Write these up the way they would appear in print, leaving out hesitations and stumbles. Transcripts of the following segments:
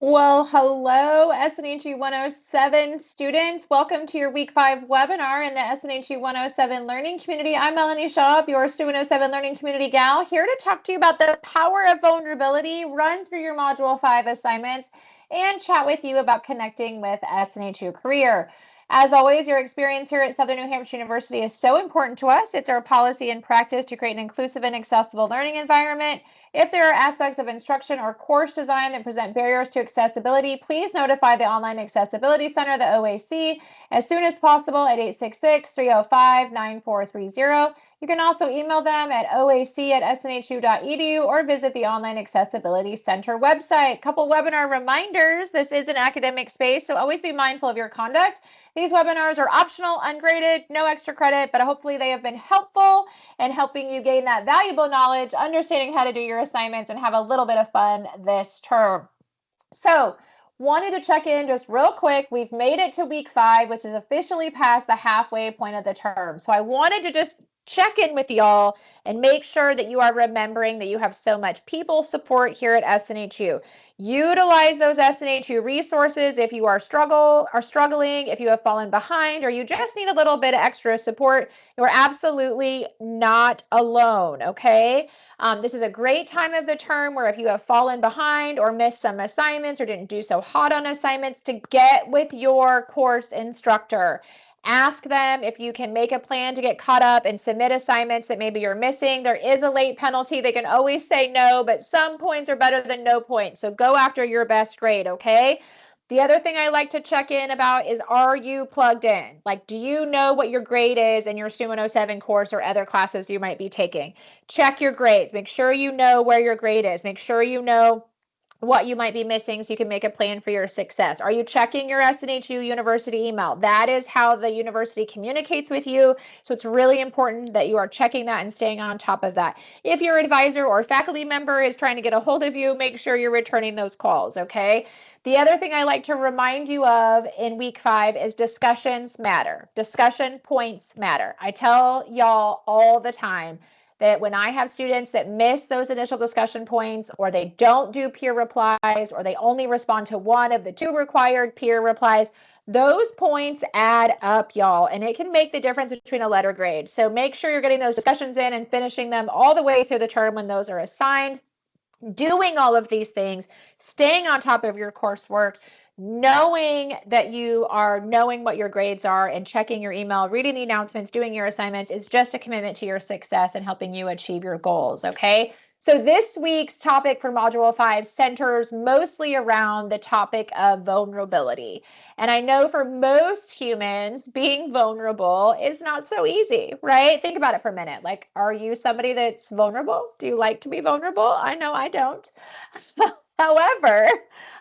Well, hello, SNHU 107 students. Welcome to your Week 5 webinar in the SNHU 107 Learning Community. I'm Melanie Schaub, your SNHU 107 Learning Community gal, here to talk to you about the power of vulnerability, run through your Module 5 assignments, and chat with you about connecting with SNHU Career. As always, your experience here at Southern New Hampshire University is so important to us. It's our policy and practice to create an inclusive and accessible learning environment. If there are aspects of instruction or course design that present barriers to accessibility, please notify the Online Accessibility Center, the OAC, as soon as possible at 866-305-9430. You can also email them at oac@snhu.edu or visit the Online Accessibility Center website. Couple webinar reminders. This is an academic space, so always be mindful of your conduct. These webinars are optional, ungraded, no extra credit, but hopefully they have been helpful in helping you gain that valuable knowledge, understanding how to do your assignments, and have a little bit of fun this term. So, wanted to check in just real quick. We've made it to week 5, which is officially past the halfway point of the term. So I wanted to just check in with y'all and make sure that you are remembering that you have so much people support here at SNHU. Utilize those SNHU resources if you are struggling, if you have fallen behind, or you just need a little bit of extra support. You're absolutely not alone, okay? This is a great time of the term where if you have fallen behind or missed some assignments or didn't do so hot on assignments, to get with your course instructor. Ask them if you can make a plan to get caught up and submit assignments that maybe you're missing. There is a late penalty. They can always say no, but some points are better than no points. So go after your best grade, okay? The other thing I like to check in about is, are you plugged in? Like, do you know what your grade is in your SNHU 107 course or other classes you might be taking? Check your grades. Make sure you know where your grade is. Make sure you know what you might be missing so you can make a plan for your success. Are you checking your SNHU University email? That is how the university communicates with you. So it's really important that you are checking that and staying on top of that. If your advisor or faculty member is trying to get a hold of you, make sure you're returning those calls, okay? The other thing I like to remind you of in week 5 is discussions matter. Discussion points matter. I tell y'all all the time that when I have students that miss those initial discussion points, or they don't do peer replies, or they only respond to one of the 2 required peer replies, those points add up, y'all, and it can make the difference between a letter grade. So make sure you're getting those discussions in and finishing them all the way through the term when those are assigned. Doing all of these things, staying on top of your coursework, knowing that you are knowing what your grades are and checking your email, reading the announcements, doing your assignments is just a commitment to your success and helping you achieve your goals, okay? So this week's topic for Module 5 centers mostly around the topic of vulnerability. And I know for most humans, being vulnerable is not so easy, right? Think about it for a minute. Like, are you somebody that's vulnerable? Do you like to be vulnerable? I know I don't. However,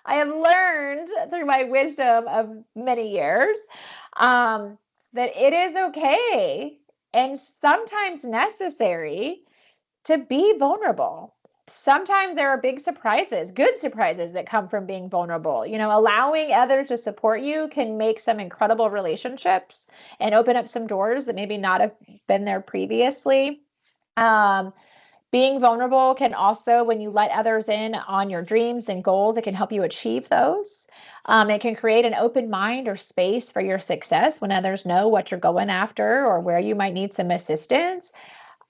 I have learned through my wisdom of many years that it is okay and sometimes necessary to be vulnerable. Sometimes there are big surprises, good surprises that come from being vulnerable. You know, allowing others to support you can make some incredible relationships and open up some doors that maybe not have been there previously. Being vulnerable can also, when you let others in on your dreams and goals, it can help you achieve those. It can create an open mind or space for your success when others know what you're going after or where you might need some assistance.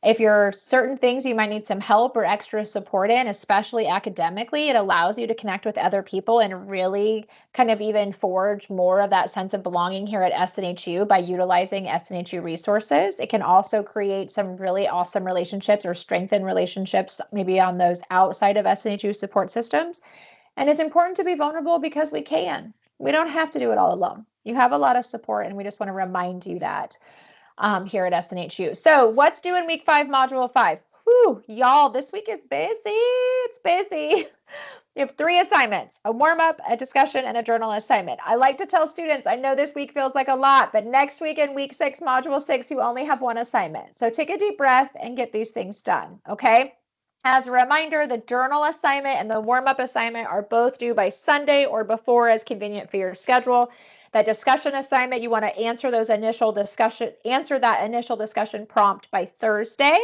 If you're certain things you might need some help or extra support in, especially academically, it allows you to connect with other people and really kind of even forge more of that sense of belonging here at SNHU by utilizing SNHU resources. It can also create some really awesome relationships or strengthen relationships maybe on those outside of SNHU support systems. And it's important to be vulnerable because we can. We don't have to do it all alone. You have a lot of support, and we just want to remind you that. Here at SNHU. So what's due in week 5, module 5? Whew, y'all, this week is busy. It's busy. You have 3 assignments, a warm-up, a discussion, and a journal assignment. I like to tell students, I know this week feels like a lot, but next week in week 6, module 6, you only have 1 assignment. So take a deep breath and get these things done, okay? As a reminder, the journal assignment and the warm-up assignment are both due by Sunday or before, as convenient for your schedule. That discussion assignment, you want to answer that initial discussion prompt by Thursday,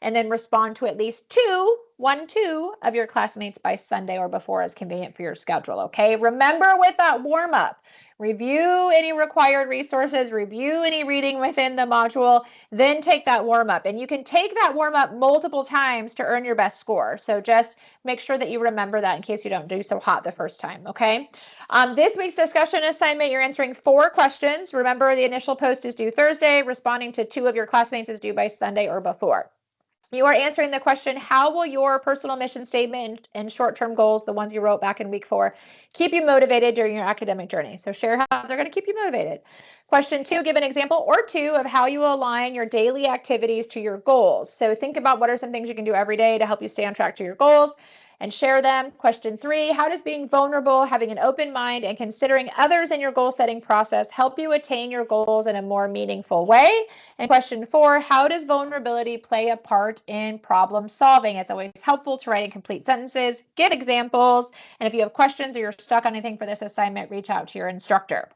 and then respond to at least 2 2 of your classmates by Sunday or before as convenient for your schedule, okay? Remember with that warm-up, review any required resources, review any reading within the module, then take that warm-up. And you can take that warm-up multiple times to earn your best score. So just make sure that you remember that in case you don't do so hot the first time, okay? This week's discussion assignment, you're answering 4 questions. Remember, the initial post is due Thursday. Responding to 2 of your classmates is due by Sunday or before. You are answering the question, how will your personal mission statement and short-term goals, the ones you wrote back in week 4, keep you motivated during your academic journey? So share how they're going to keep you motivated. Question 2, give an example or 2 of how you will align your daily activities to your goals. So think about what are some things you can do every day to help you stay on track to your goals and share them. Question 3, how does being vulnerable, having an open mind, and considering others in your goal setting process help you attain your goals in a more meaningful way? And question 4, how does vulnerability play a part in problem solving? It's always helpful to write in complete sentences, give examples, and if you have questions or you're stuck on anything for this assignment, reach out to your instructor.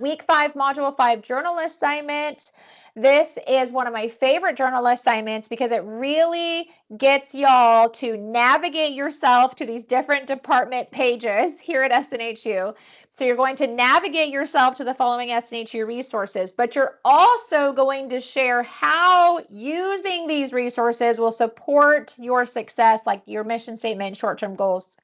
Week 5, Module 5 journal assignment. This is one of my favorite journal assignments because it really gets y'all to navigate yourself to these different department pages here at SNHU. So you're going to navigate yourself to the following SNHU resources, but you're also going to share how using these resources will support your success, like your mission statement, short-term goals.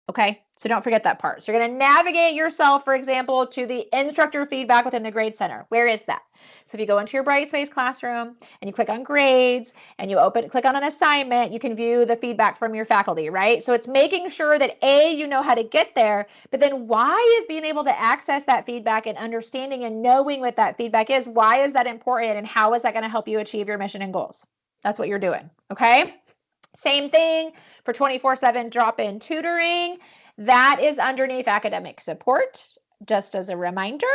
Okay, so don't forget that part. So you're going to navigate yourself, for example, to the instructor feedback within the Grade Center. Where is that? So if you go into your Brightspace classroom and you click on grades and you click on an assignment, you can view the feedback from your faculty, right? So it's making sure that A, you know how to get there, but then why is being able to access that feedback and understanding and knowing what that feedback is, why is that important and how is that going to help you achieve your mission and goals? That's what you're doing, okay? Same thing for 24/7 drop-in tutoring. That is underneath academic support. Just as a reminder,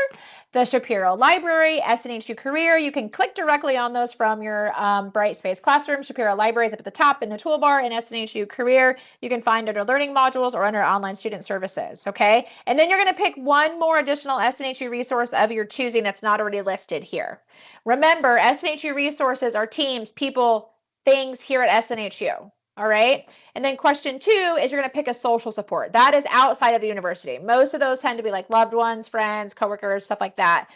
the Shapiro Library, SNHU Career, you can click directly on those from your Brightspace classroom. Shapiro Library is up at the top in the toolbar, and SNHU Career you can find under Learning Modules or under Online Student Services, okay? And then you're going to pick one more additional SNHU resource of your choosing that's not already listed here. Remember, SNHU resources are teams, people, things here at SNHU. All right. And then question 2 is you're going to pick a social support. That is outside of the university. Most of those tend to be like loved ones, friends, coworkers, stuff like that.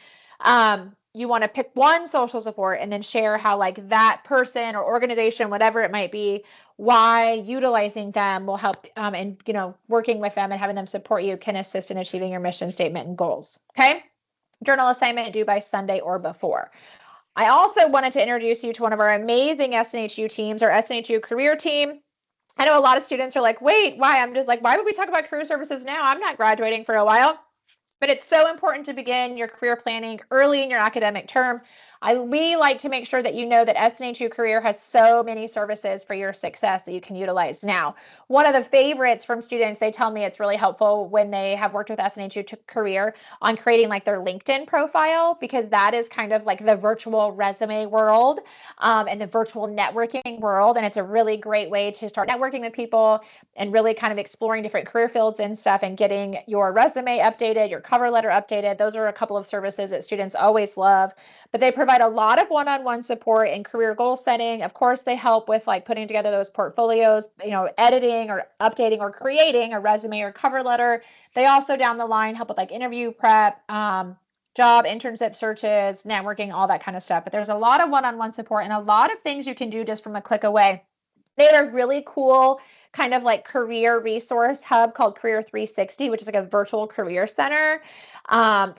You want to pick one social support and then share how like that person or organization, whatever it might be, why utilizing them will help and, you know, working with them and having them support you can assist in achieving your mission statement and goals. Okay. Journal assignment due by Sunday or before. I also wanted to introduce you to one of our amazing SNHU teams, our SNHU Career team. I know a lot of students are like, wait, why? I'm just like, why would we talk about career services now? I'm not graduating for a while. But it's so important to begin your career planning early in your academic term. We like to make sure that you know that SNHU Career has so many services for your success that you can utilize now. One of the favorites from students, they tell me it's really helpful when they have worked with SNHU Career on creating like their LinkedIn profile, because that is kind of like the virtual resume world and the virtual networking world. And it's a really great way to start networking with people and really kind of exploring different career fields and stuff and getting your resume updated, your cover letter updated. Those are a couple of services that students always love, but they provide a lot of one-on-one support in career goal setting. Of course, they help with like putting together those portfolios, you know, editing or updating or creating a resume or cover letter. They also down the line help with like interview prep, job internship searches, networking, all that kind of stuff. But there's a lot of one-on-one support and a lot of things you can do just from a click away. They had a really cool kind of like career resource hub called Career 360, which is like a virtual career center.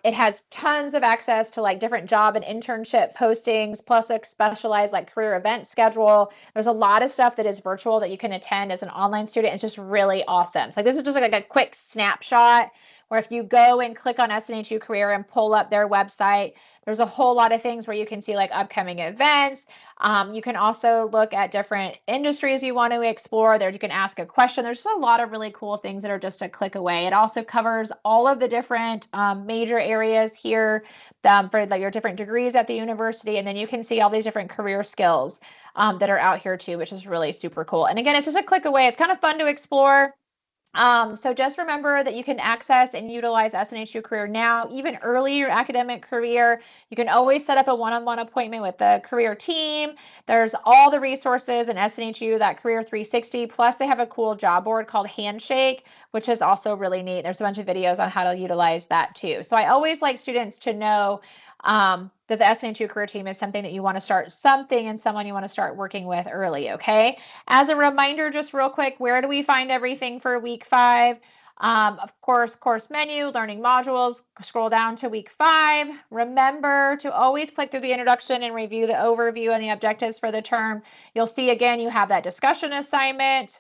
It has tons of access to like different job and internship postings, plus a specialized like career event schedule. There's a lot of stuff that is virtual that you can attend as an online student. It's just really awesome. So like, this is just like a quick snapshot where if you go and click on SNHU Career and pull up their website, there's a whole lot of things where you can see like upcoming events. You can also look at different industries you want to explore. There you can ask a question. There's just a lot of really cool things that are just a click away. It also covers all of the different major areas here for like your different degrees at the university. And then you can see all these different career skills that are out here too, which is really super cool. And again, it's just a click away. It's kind of fun to explore. So just remember that you can access and utilize SNHU Career now, even early in your academic career. You can always set up a one-on-one appointment with the career team. There's all the resources in SNHU, that Career 360. Plus, they have a cool job board called Handshake, which is also really neat. There's a bunch of videos on how to utilize that too. So I always like students to know that the SNHU Career Team is something that you want to start something and someone you want to start working with early, okay? As a reminder, just real quick, where do we find everything for week 5? Of course, course menu, learning modules, scroll down to week 5. Remember to always click through the introduction and review the overview and the objectives for the term. You'll see again, you have that discussion assignment.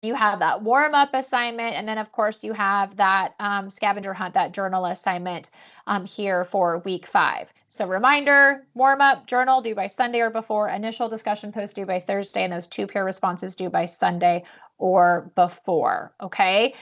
You have that warm-up assignment, and then of course you have that scavenger hunt, that journal assignment here for week 5. So reminder, warm-up, journal due by Sunday or before, initial discussion post due by Thursday, and those 2 peer responses due by Sunday or before, okay?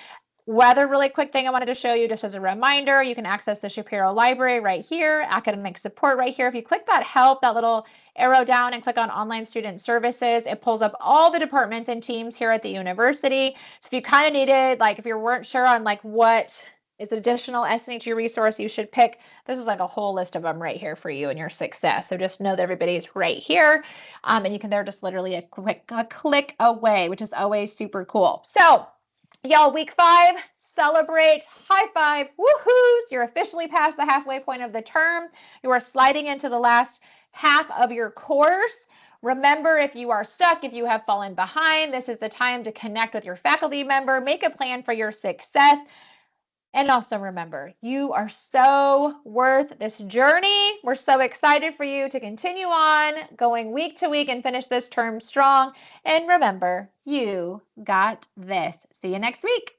Weather, really quick thing I wanted to show you just as a reminder, you can access the Shapiro Library right here, academic support right here. If you click that help, that little arrow down and click on online student services, it pulls up all the departments and teams here at the university. So if you kind of needed, like if you weren't sure on like what is an additional SNHU resource you should pick, this is like a whole list of them right here for you and your success. So just know that everybody's right here. And you can, they're just literally a click away, which is always super cool. So y'all, week 5, celebrate, high five, woohoos. You're officially past the halfway point of the term. You are sliding into the last half of your course. Remember, if you are stuck, if you have fallen behind, this is the time to connect with your faculty member, make a plan for your success. And also remember, you are so worth this journey. We're so excited for you to continue on going week to week and finish this term strong. And remember, you got this. See you next week.